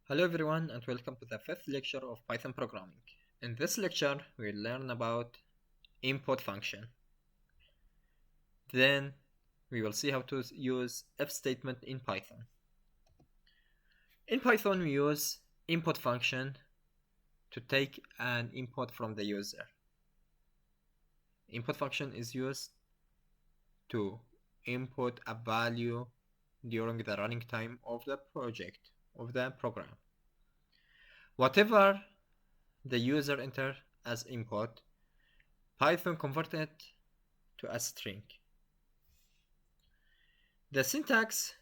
Hello everyone and welcome to the fifth lecture of Python programming. In this lecture, we'll learn about import function. Then we will see how to use if statement in Python. In Python, we use import function to take an input from the user. Import function is used to input a value during the running time of the project, of the program. Whatever the user enter as input, Python converts it to a string. The syntax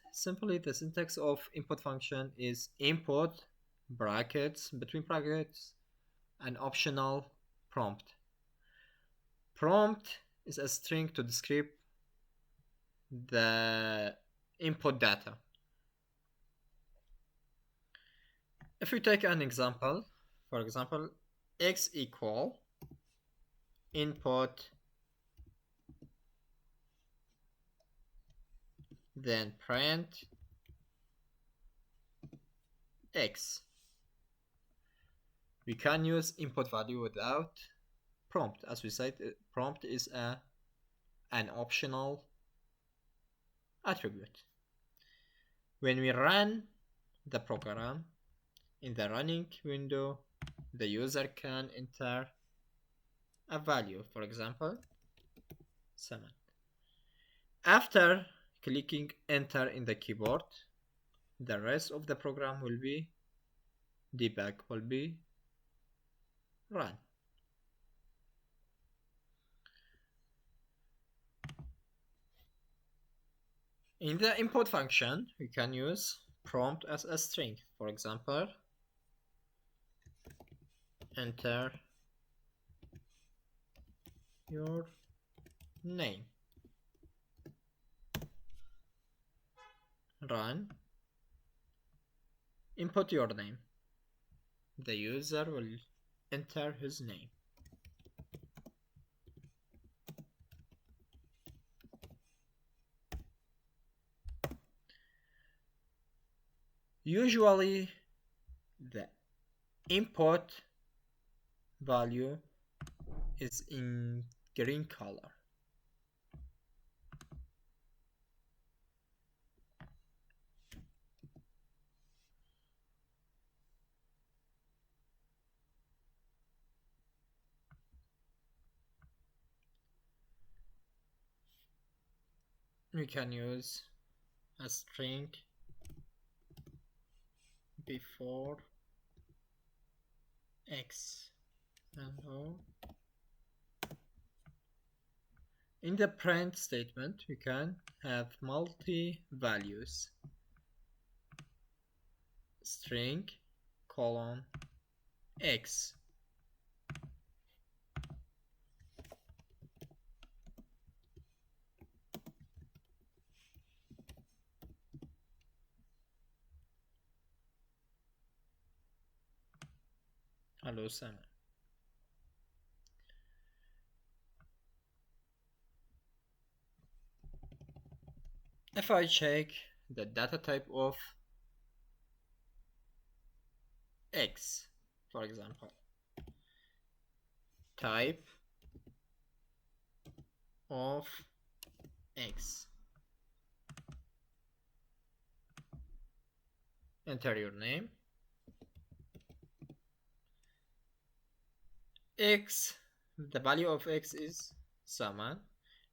of input function is input brackets, between brackets, an optional prompt. Prompt is a string to describe the input data. If we take an example, for example, x equal input, then print x. We can use input value without prompt. As we said, prompt is an optional attribute. When we run the program, in the running window, the user can enter a value, for example, Saman. After clicking enter in the keyboard, the rest of the program will be debug, will be run. In the import function, we can use prompt as a string. For example, enter your name. Run. Input your name. The user will enter his name. Usually, the input value is in green color. We can use a string before x and O. In the print statement, we can have multi-values. String colon x. Hello, Saman. If I check the data type of x, for example, type of x, enter your name, x, the value of x is Saman,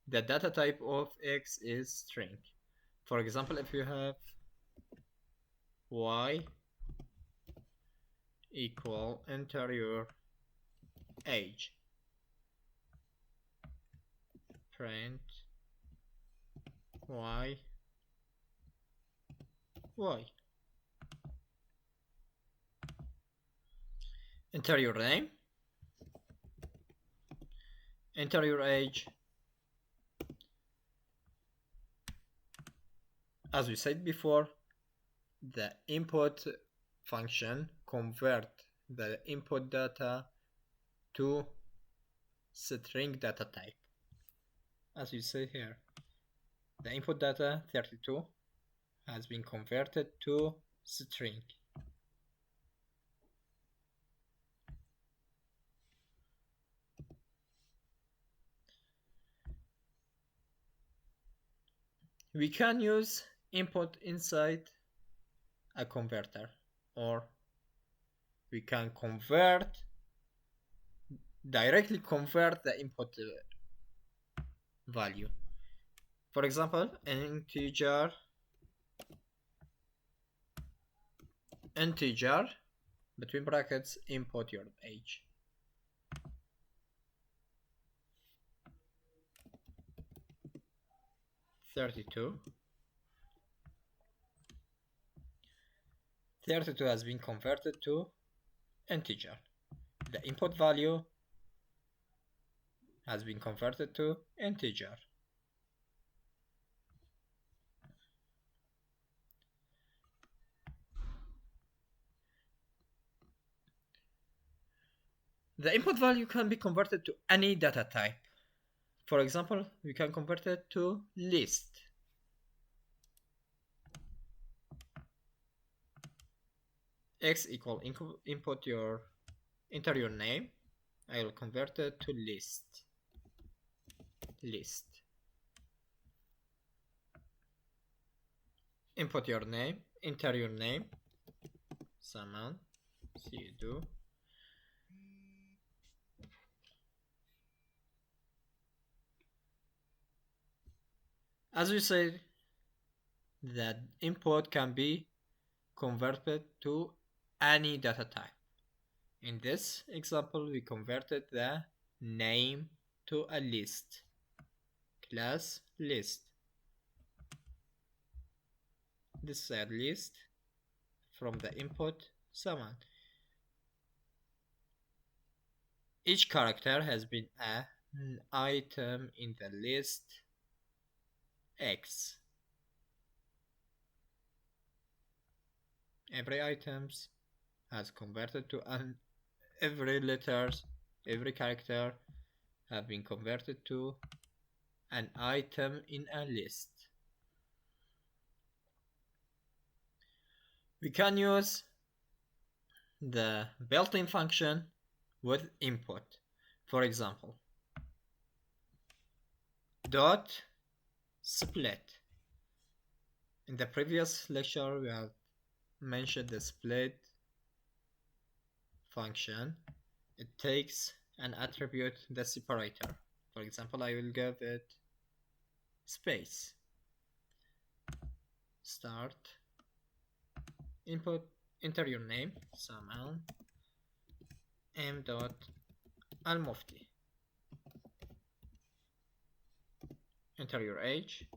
the data type of x is string. For example, if you have y equal, enter your age, print y, enter your name, enter your age. As we said before, the input function convert the input data to string data type. As you see here, the input data 32 has been converted to string. We can use input inside a converter, or we can directly convert the input value. For example, an integer between brackets input your age. Thirty-two has been converted to integer. The input value has been converted to integer. The input value can be converted to any data type. For example, we can convert it to list. X equal enter your name. I will convert it to list. Input your name, enter your name. Saman, see you do. As we said, that input can be converted to any data type. In this example, we converted the name to a list. Class list. This is a list from the input Saman. Each character has been an item in the list X. Every item has converted to every character have been converted to an item in a list. We can use the built-in function with input. For example, dot split. In the previous lecture, we have mentioned the split function. It takes an attribute, the separator. For example, I will give it space. Start. Input, enter your name, Saman, m.almufti. Enter your age.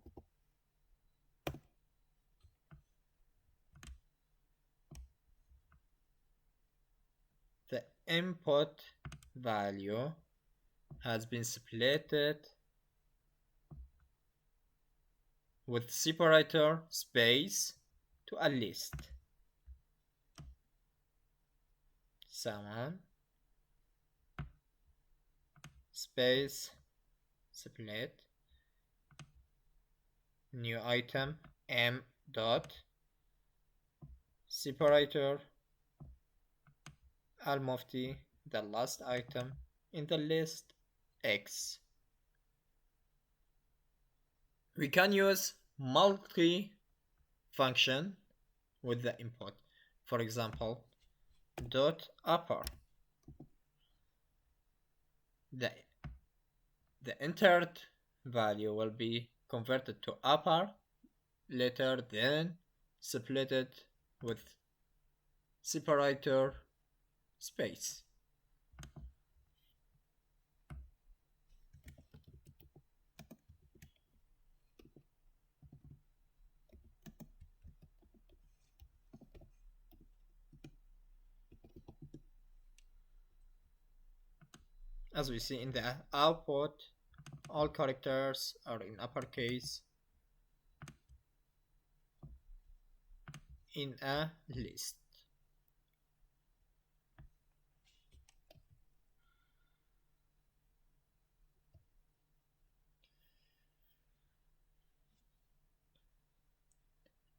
The input value has been splitted with separator space to a list. Saman space split new item m dot separator Almufti, the last item in the list X. We can use multi-function with the input. For example, dot upper. The entered value will be converted to upper letter, then split with separator space. As we see in the output, all characters are in uppercase in a list.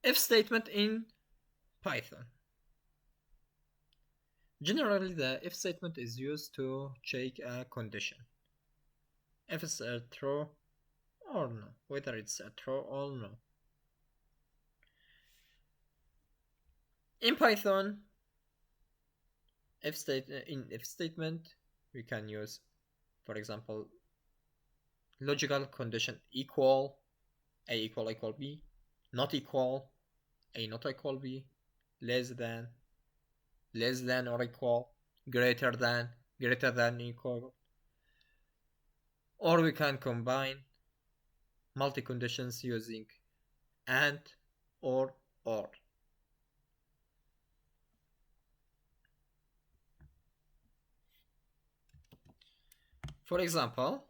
If statement in Python. Generally, the if statement is used to check a condition. If it's true or no, whether it's a true or no. In Python, in if statement, we can use, for example, logical condition equal, a equal b, not equal, a not equal b, less than or equal, greater than equal, or we can combine multi-conditions using and or. For example,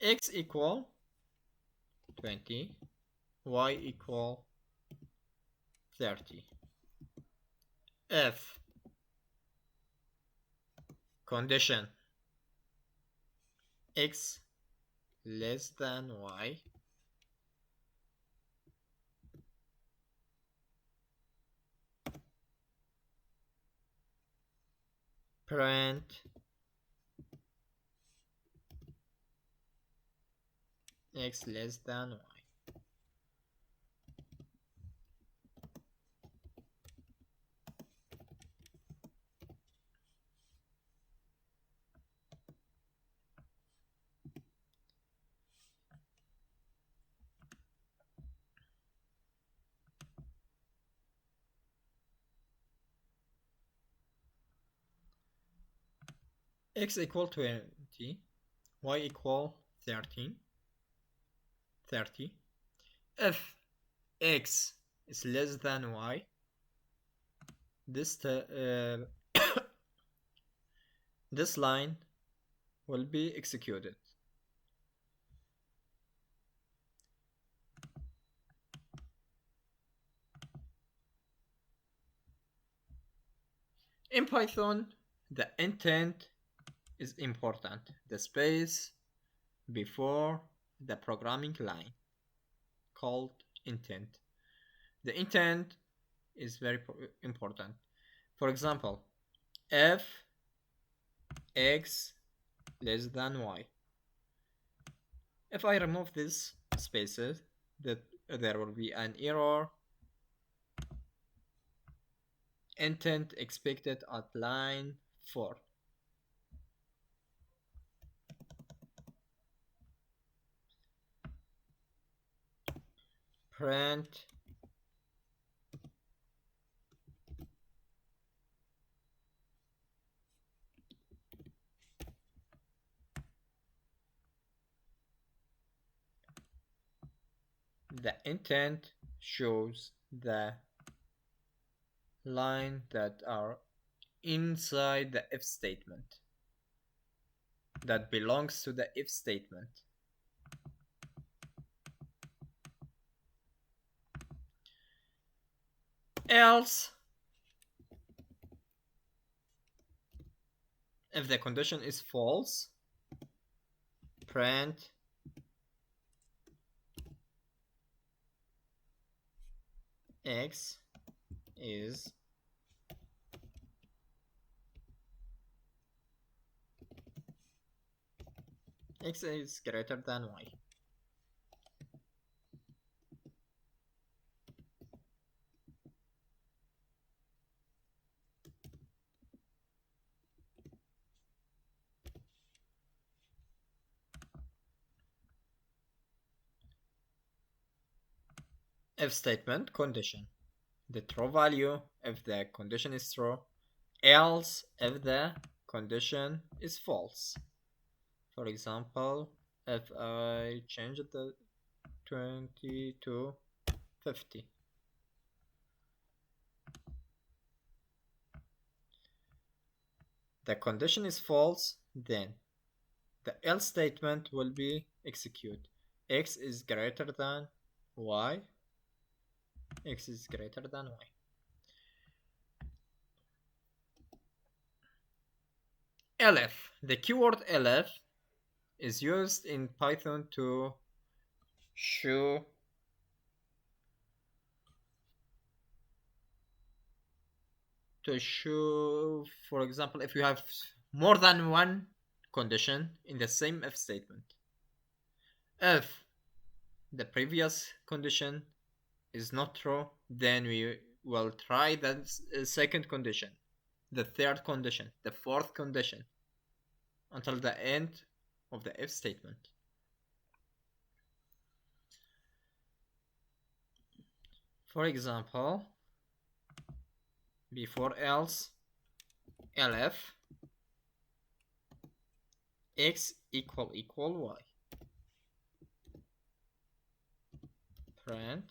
x equal 20, y equal 30. If condition x less than y, print x less than y. X equal 20, y equal 30. If x is less than y, this this line will be executed. In Python, the intent is important. The space before the programming line, called intent. The intent is very important. For example, if x less than y. If I remove these spaces, there will be an error. Intent expected at line 4. Print the intent shows the line that are inside the if statement, that belongs to the if statement. Else, if the condition is false, print x is greater than y. If statement condition, the true value if the condition is true, else if the condition is false. For example, if I change the 20 to 50, the condition is false, then the else statement will be executed. X is greater than y. X is greater than y. elif. The keyword elif is used in Python to show for example, if you have more than one condition in the same if statement. If the previous condition is not true, then we will try the second condition, the third condition, the fourth condition, until the end of the if statement. For example, before else, elif x equal y, print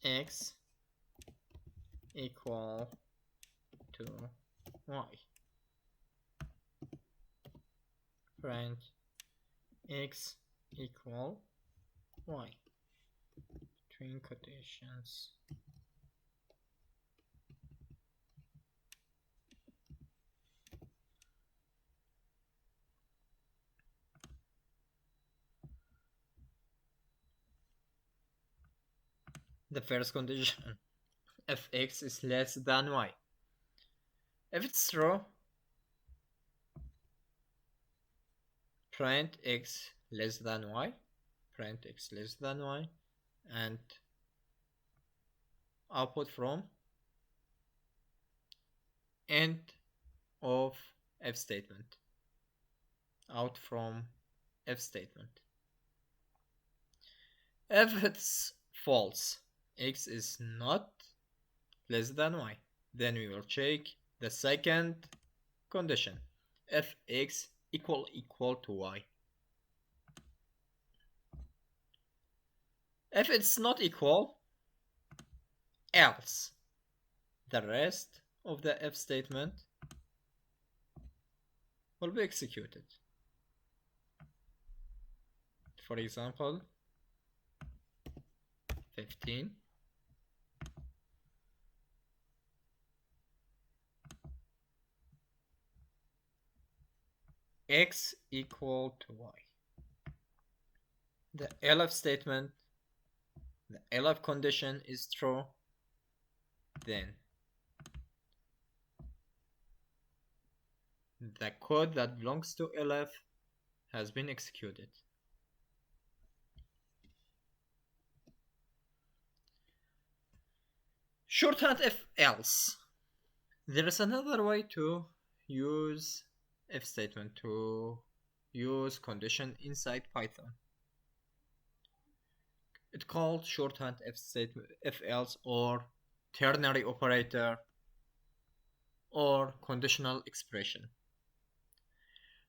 x equal to y, print x equal y, between quotations. The first condition, if x is less than y. If it's true, print x less than y, print x less than y, and output from end of if statement, out from if statement. If it's false, x is not less than y, then we will check the second condition, if x equal to y. If it's not equal, else. The rest of the if statement will be executed. For example, 15 x equal to y. The elif statement, the elif condition is true, then the code that belongs to elif has been executed. Shorthand if else. There is another way to use if statement, to use condition inside Python. It's called shorthand if statement, if else, or ternary operator, or conditional expression.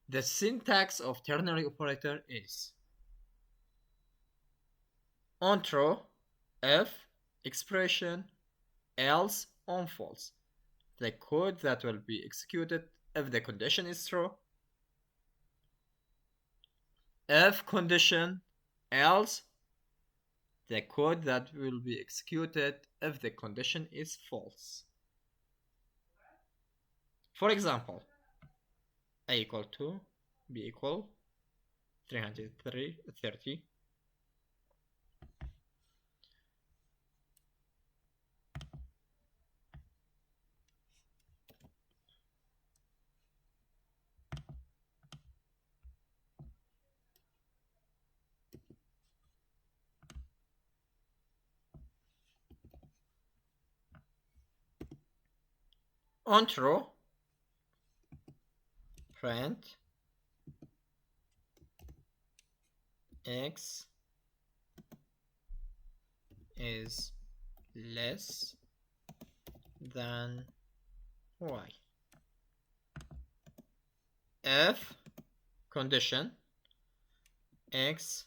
The syntax of ternary operator is on true, if, expression, else, on false. The code that will be executed if the condition is true, if condition, else, the code that will be executed if the condition is false. For example, a equal to b equal 330. On true, print x is less than y. If condition x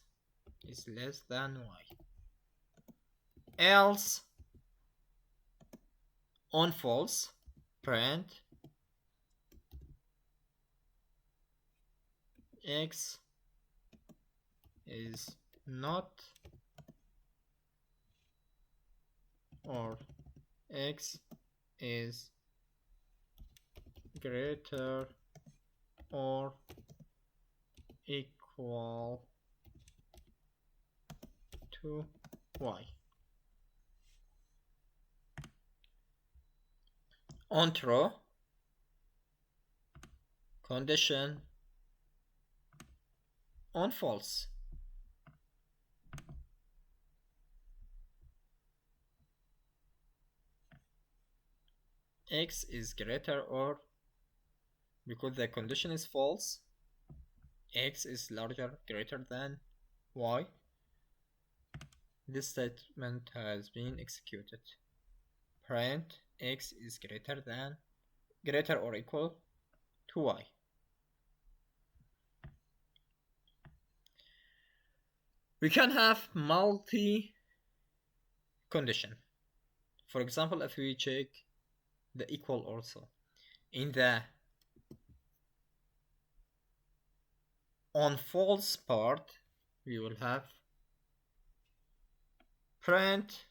is less than y, else on false, print x is not, or x is greater or equal to y. On true, condition on false. X is greater, or because the condition is false, X is larger, greater than Y. This statement has been executed. Print X is greater or equal to Y. We can have multi-condition. For example, if we check the equal also, in the on false part, we will have print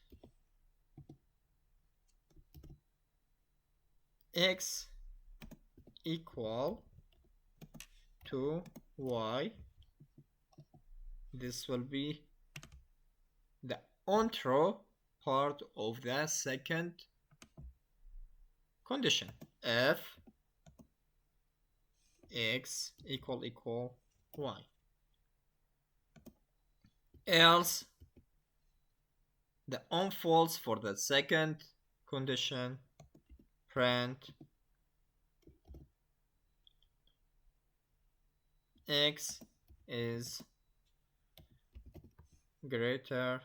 X equal to Y. This will be the on-true part of the second condition. If X equal Y. Else the on false for the second condition, print X is greater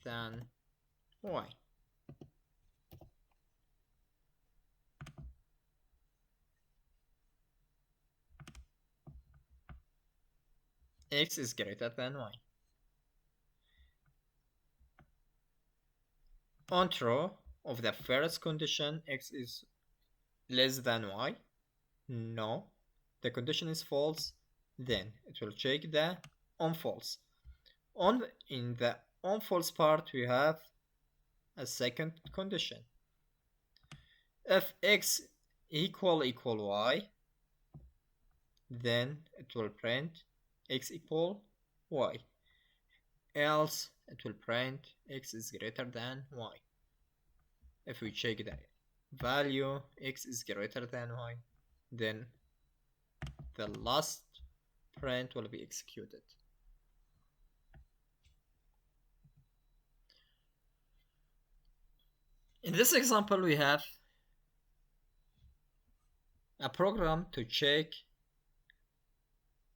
than Y. X is greater than Y. On true of the first condition, X is less than Y. No, the condition is false. Then it will check the on false. In the on false part, we have a second condition. If X equal Y, then it will print X equal Y. Else it will print X is greater than Y. If we check the value X is greater than Y, then the last print will be executed. In this example, we have a program to check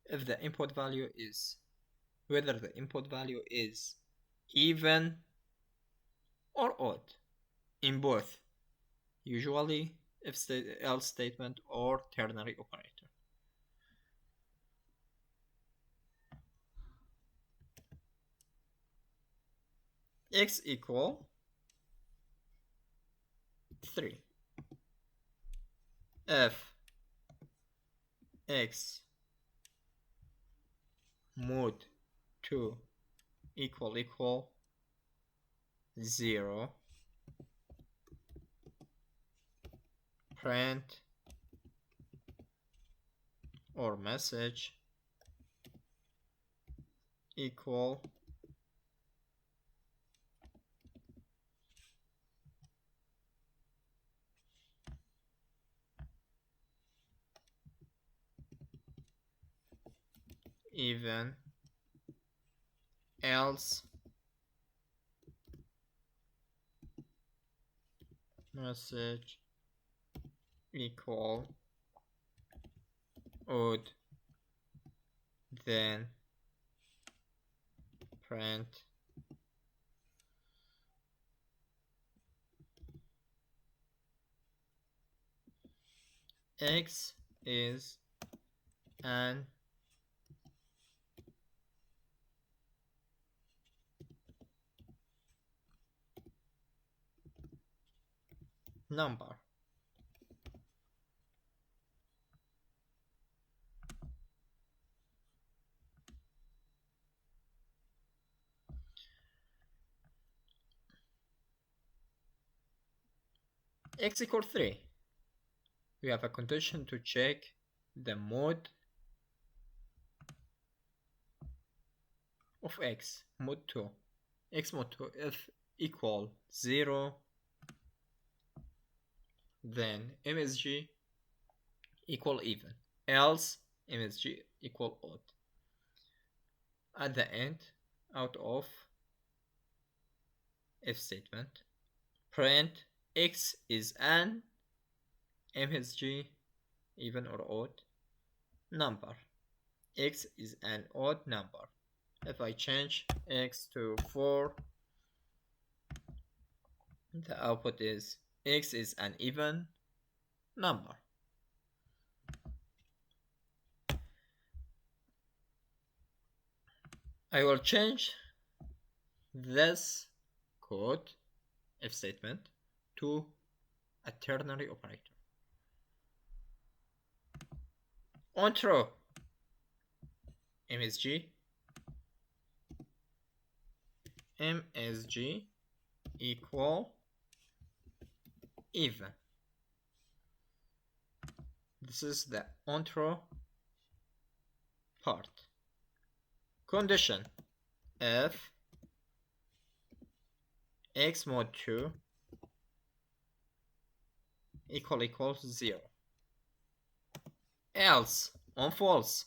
if the input value is whether the input value is even or odd in both, usually if else statement or ternary operator. X equal 3. If X mod 2 equal 0, print or message equal even, else message equal odd, then print X is an number. X equal 3. We have a condition to check the mod of X, mod 2. X mod 2 if equal 0, then MSG equal even, else MSG equal odd. At the end, out of if statement, print x is an MSG even or odd number. X is an odd number. If I change x to 4, the output is x is an even number. I will change this code if statement to a ternary operator. On true, MSG equal even. This is the on true part. Condition: if x mod 2 equals 0, else on false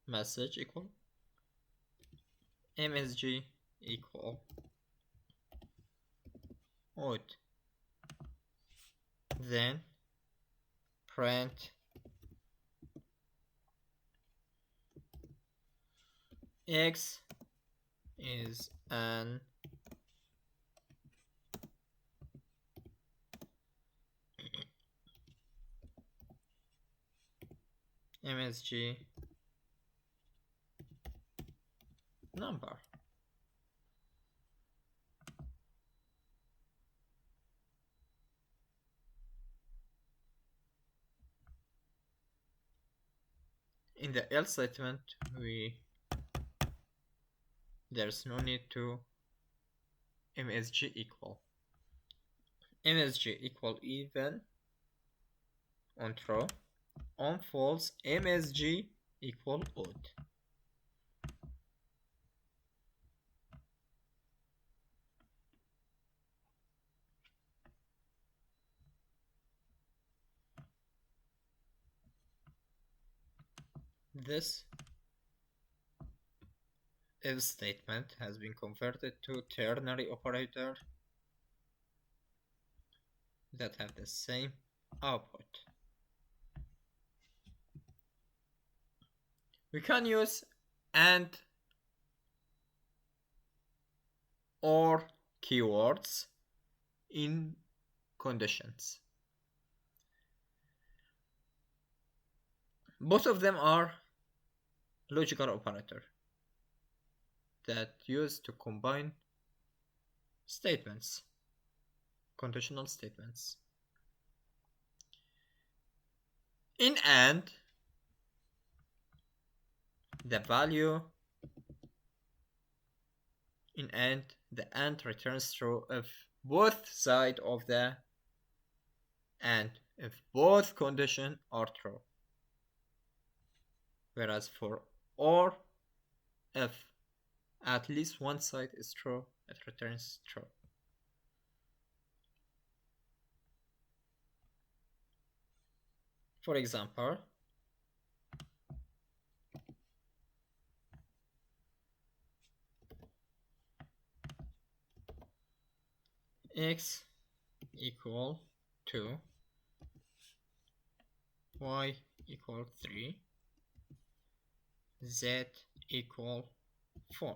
message equal MSG equal odd, then print x is an MSG number. In the else statement, there's no need to MSG equal. MSG equal even on true, on false MSG equal odd. This if statement has been converted to ternary operator that have the same output. We can use and or keywords in conditions. Both of them are logical operator that used to combine statements, conditional statements. In AND, the value in AND, the AND returns true if both sides of the AND, if both conditions are true. Whereas for OR, if at least one side is true, it returns true. For example, x equal 2, y equal 3, z equal 4.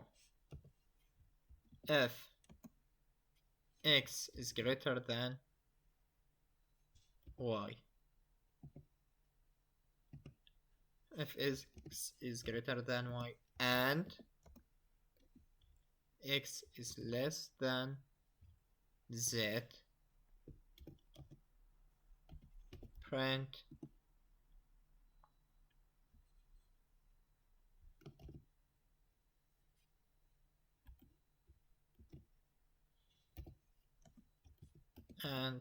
If x is greater than y, if x is greater than y and x is less than z, print and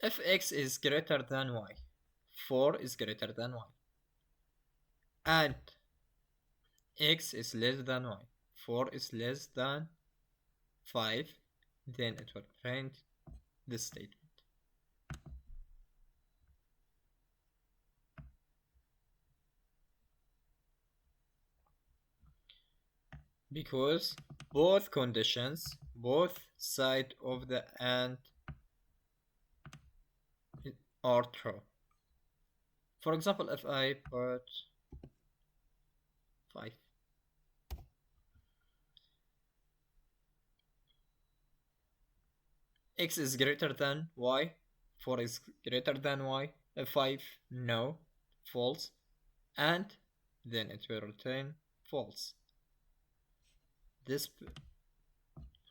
if x is greater than y, 4 is greater than y, and x is less than y, 4 is less than 5, then it will print this statement. Because both conditions, both sides of the AND are true. For example, if I put 5, x is greater than y, 4 is greater than y, 5 no, false, and then it will return false. This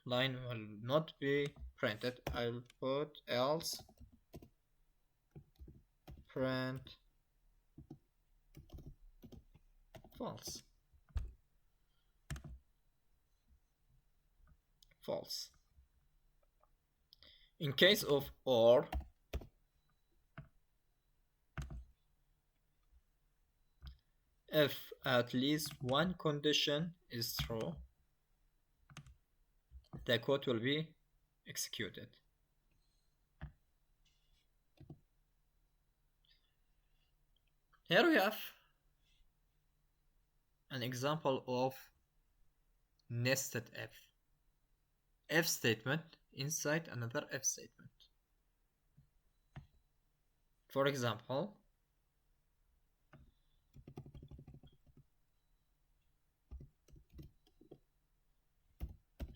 line will not be printed. I'll put else print false. False. In case of OR, if at least one condition is true, the code will be executed. Here we have an example of nested if statement inside another if statement. For example,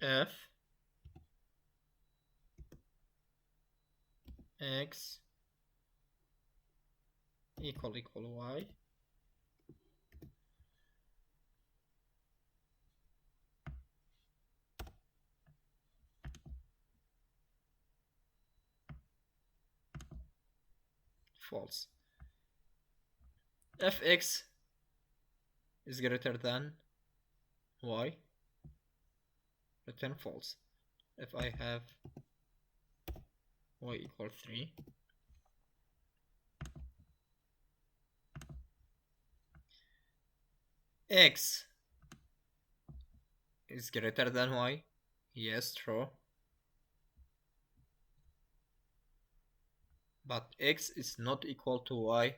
if x equal y, false. If x is greater than y, return false. If I have y equal 3, x is greater than y, yes, true, but x is not equal to y,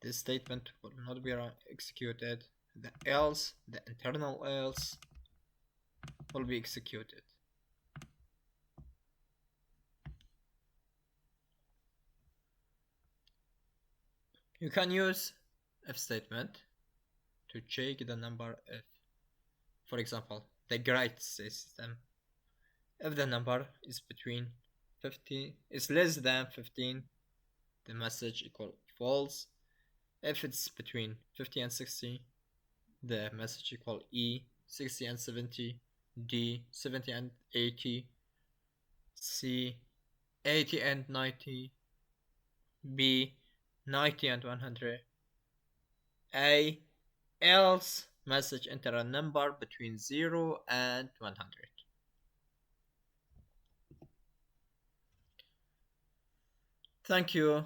this statement will not be executed. The else, the internal else, will be executed. You can use if statement to check the number if, for example, the grade system. If the number is between 50 is less than 15, the message equal false. If it's between 50 and 60, the message equal E, 60 and 70, D, 70 and 80, C, 80 and 90, B, 90 and 100, A, else message enter a number between 0 and 100. Thank you.